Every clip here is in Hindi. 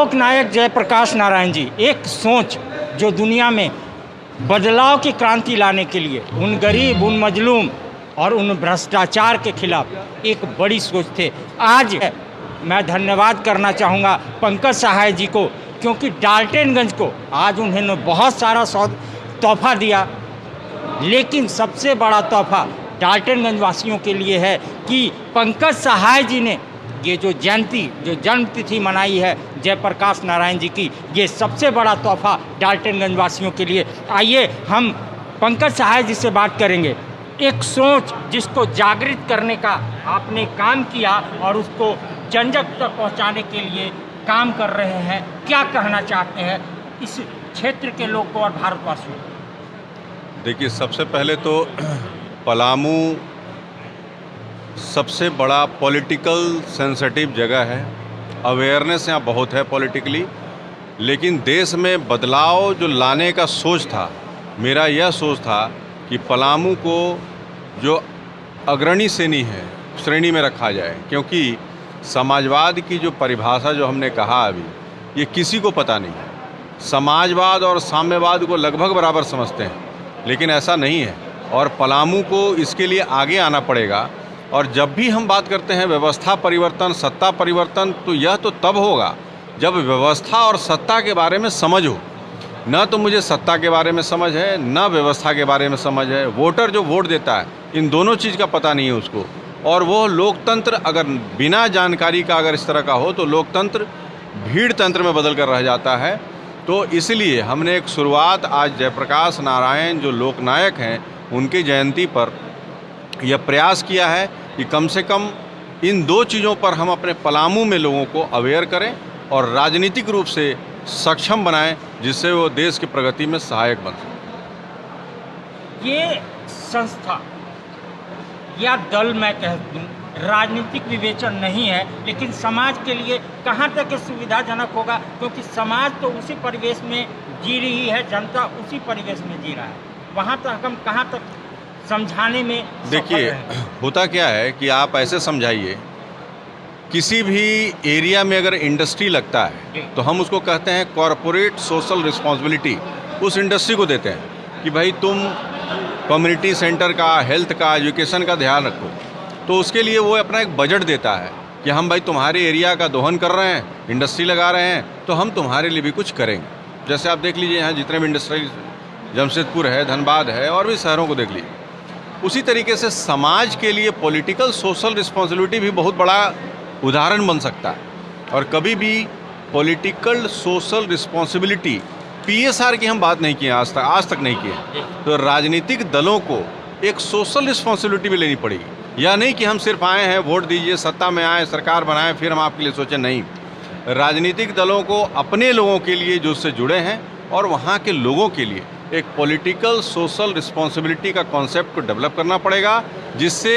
लोकनायक जयप्रकाश नारायण जी एक सोच जो दुनिया में बदलाव की क्रांति लाने के लिए उन गरीब, उन मजलूम और उन भ्रष्टाचार के खिलाफ एक बड़ी सोच थे। आज मैं धन्यवाद करना चाहूँगा पंकज सहाय जी को, क्योंकि डाल्टनगंज को आज उन्होंने बहुत सारा तोहफा दिया, लेकिन सबसे बड़ा तोहफा डाल्टनगंज वासियों के लिए है कि पंकज सहाय जी ने ये जो जयंती, जो जन्मतिथि मनाई है जयप्रकाश नारायण जी की, ये सबसे बड़ा तोहफा डाल्टनगंज वासियों के लिए। आइए हम पंकज सहाय जी से बात करेंगे। एक सोच जिसको जागृत करने का आपने काम किया और उसको जन जन तक पहुंचाने के लिए काम कर रहे हैं, क्या कहना चाहते हैं इस क्षेत्र के लोग को और भारतवासियों को? देखिए, सबसे पहले तो पलामू सबसे बड़ा पॉलिटिकल सेंसिटिव जगह है। अवेयरनेस यहाँ बहुत है पॉलिटिकली, लेकिन देश में बदलाव जो लाने का सोच था, मेरा यह सोच था कि पलामू को जो अग्रणी श्रेणी में रखा जाए, क्योंकि समाजवाद की जो परिभाषा जो हमने कहा अभी, ये किसी को पता नहीं है। समाजवाद और साम्यवाद को लगभग बराबर समझते हैं, लेकिन ऐसा नहीं है और पलामू को इसके लिए आगे आना पड़ेगा। और जब भी हम बात करते हैं व्यवस्था परिवर्तन, सत्ता परिवर्तन, तो यह तो तब होगा जब व्यवस्था और सत्ता के बारे में समझ हो। न तो मुझे सत्ता के बारे में समझ है, न व्यवस्था के बारे में समझ है। वोटर जो वोट देता है, इन दोनों चीज़ का पता नहीं है उसको। और वो लोकतंत्र अगर बिना जानकारी का अगर इस तरह का हो तो लोकतंत्र भीड़ तंत्र में बदल कर रह जाता है। तो इसलिए हमने एक शुरुआत आज जयप्रकाश नारायण जो लोकनायक हैं उनकी जयंती पर यह प्रयास किया है कि कम से कम इन दो चीज़ों पर हम अपने पलामू में लोगों को अवेयर करें और राजनीतिक रूप से सक्षम बनाएं, जिससे वो देश की प्रगति में सहायक बन सके। ये संस्था या दल, मैं कह दूँ, राजनीतिक विवेचन नहीं है, लेकिन समाज के लिए कहाँ तक ये सुविधाजनक होगा, क्योंकि समाज तो उसी परिवेश में जी रही है, जनता उसी परिवेश में जी रहा है। वहाँ तक हम कहाँ तक समझाने में देखिए, होता क्या है कि आप ऐसे समझाइए, किसी भी एरिया में अगर इंडस्ट्री लगता है तो हम उसको कहते हैं कॉरपोरेट सोशल रिस्पॉन्सिबिलिटी। उस इंडस्ट्री को देते हैं कि भाई तुम कम्युनिटी सेंटर का, हेल्थ का, एजुकेशन का ध्यान रखो। तो उसके लिए वो अपना एक बजट देता है कि हम भाई तुम्हारे एरिया का दोहन कर रहे हैं, इंडस्ट्री लगा रहे हैं, तो हम तुम्हारे लिए भी कुछ करेंगे। जैसे आप देख लीजिए, यहाँ जितने भी इंडस्ट्री, जमशेदपुर है, धनबाद है, और भी शहरों को देख लीजिए। उसी तरीके से समाज के लिए पॉलिटिकल सोशल रिस्पॉन्सिबिलिटी भी बहुत बड़ा उदाहरण बन सकता है। और कभी भी पॉलिटिकल सोशल रिस्पॉन्सिबिलिटी, PSR की हम बात नहीं की आज तक नहीं की है। तो राजनीतिक दलों को एक सोशल रिस्पॉन्सिबिलिटी भी लेनी पड़ेगी। या नहीं कि हम सिर्फ आए हैं, वोट दीजिए, सत्ता में आए, सरकार बनाएं, फिर हम आपके लिए सोचें। नहीं, राजनीतिक दलों को अपने लोगों के लिए जो उससे जुड़े हैं और वहाँ के लोगों के लिए एक पॉलिटिकल सोशल रिस्पॉन्सिबिलिटी का कॉन्सेप्ट को डेवलप करना पड़ेगा, जिससे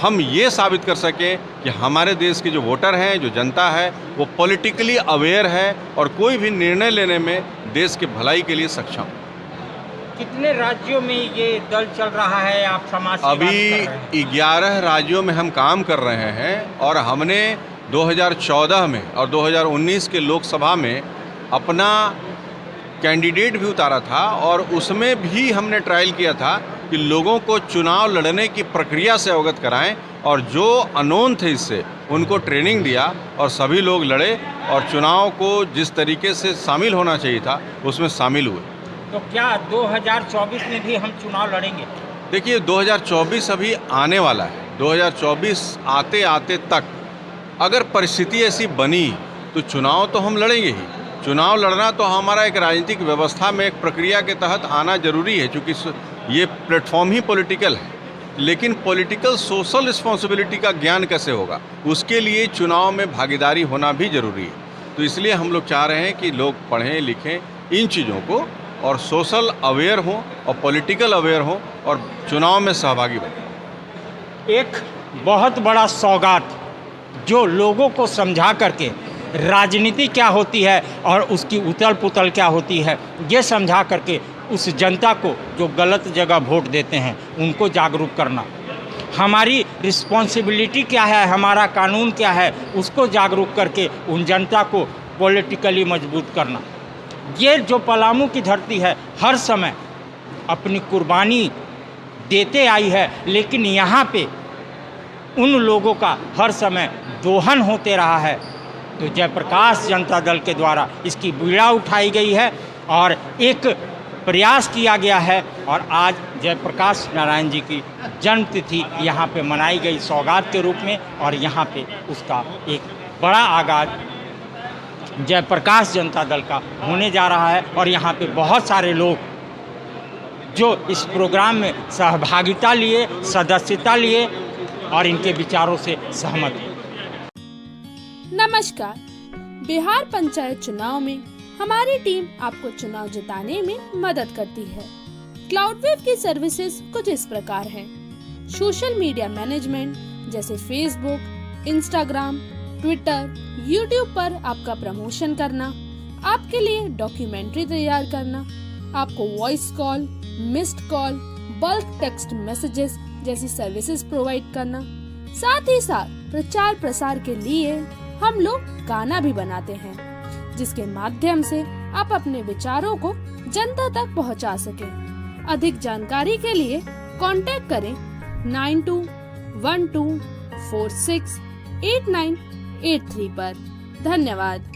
हम ये साबित कर सकें कि हमारे देश के जो वोटर हैं, जो जनता है, वो पॉलिटिकली अवेयर है और कोई भी निर्णय लेने में देश के भलाई के लिए सक्षम। कितने राज्यों में ये दल चल रहा है? आप समाज की अभी 11 राज्यों में हम काम कर रहे हैं और हमने 2014 में और 2019 के लोकसभा में अपना कैंडिडेट भी उतारा था और उसमें भी हमने ट्रायल किया था कि लोगों को चुनाव लड़ने की प्रक्रिया से अवगत कराएं, और जो अनोन थे इससे उनको ट्रेनिंग दिया और सभी लोग लड़े और चुनाव को जिस तरीके से शामिल होना चाहिए था उसमें शामिल हुए। तो क्या 2024 में भी हम चुनाव लड़ेंगे? देखिए, 2024 अभी आने वाला है। 2024 आते आते तक अगर परिस्थिति ऐसी बनी तो चुनाव तो हम लड़ेंगे ही। चुनाव लड़ना तो हमारा एक राजनीतिक व्यवस्था में एक प्रक्रिया के तहत आना जरूरी है, क्योंकि ये प्लेटफॉर्म ही पॉलिटिकल है। लेकिन पॉलिटिकल सोशल रिस्पॉन्सिबिलिटी का ज्ञान कैसे होगा, उसके लिए चुनाव में भागीदारी होना भी जरूरी है। तो इसलिए हम लोग चाह रहे हैं कि लोग पढ़ें लिखें इन चीज़ों को और सोशल अवेयर हों और पॉलिटिकल अवेयर हों और चुनाव में सहभागी बनें। एक बहुत बड़ा सौगात जो लोगों को समझा करके राजनीति क्या होती है और उसकी उथल पुथल क्या होती है, ये समझा करके उस जनता को जो गलत जगह वोट देते हैं उनको जागरूक करना। हमारी रिस्पॉन्सिबिलिटी क्या है, हमारा कानून क्या है, उसको जागरूक करके उन जनता को पॉलिटिकली मजबूत करना। ये जो पलामू की धरती है हर समय अपनी कुर्बानी देते आई है, लेकिन यहाँ पे उन लोगों का हर समय दोहन होते रहा है। तो जयप्रकाश जनता दल के द्वारा इसकी बीड़ा उठाई गई है और एक प्रयास किया गया है और आज जयप्रकाश नारायण जी की जन्मतिथि यहाँ पे मनाई गई सौगात के रूप में, और यहाँ पे उसका एक बड़ा आगाज जयप्रकाश जनता दल का होने जा रहा है। और यहाँ पे बहुत सारे लोग जो इस प्रोग्राम में सहभागिता लिए, सदस्यता लिए और इनके विचारों से सहमत हैं। नमस्कार। बिहार पंचायत चुनाव में हमारी टीम आपको चुनाव जिताने में मदद करती है। क्लाउडवेव की सर्विसेज कुछ इस प्रकार हैं। सोशल मीडिया मैनेजमेंट जैसे फेसबुक, इंस्टाग्राम, ट्विटर, यूट्यूब पर आपका प्रमोशन करना, आपके लिए डॉक्यूमेंट्री तैयार करना, आपको voice call, missed call, bulk text messages जैसी सर्विसेज प्रोवाइड करना। साथ ही साथ प्रचार प्रसार के लिए हम लोग गाना भी बनाते हैं, जिसके माध्यम से आप अपने विचारों को जनता तक पहुंचा सकें। अधिक जानकारी के लिए कांटेक्ट करें 9212468983 पर। धन्यवाद।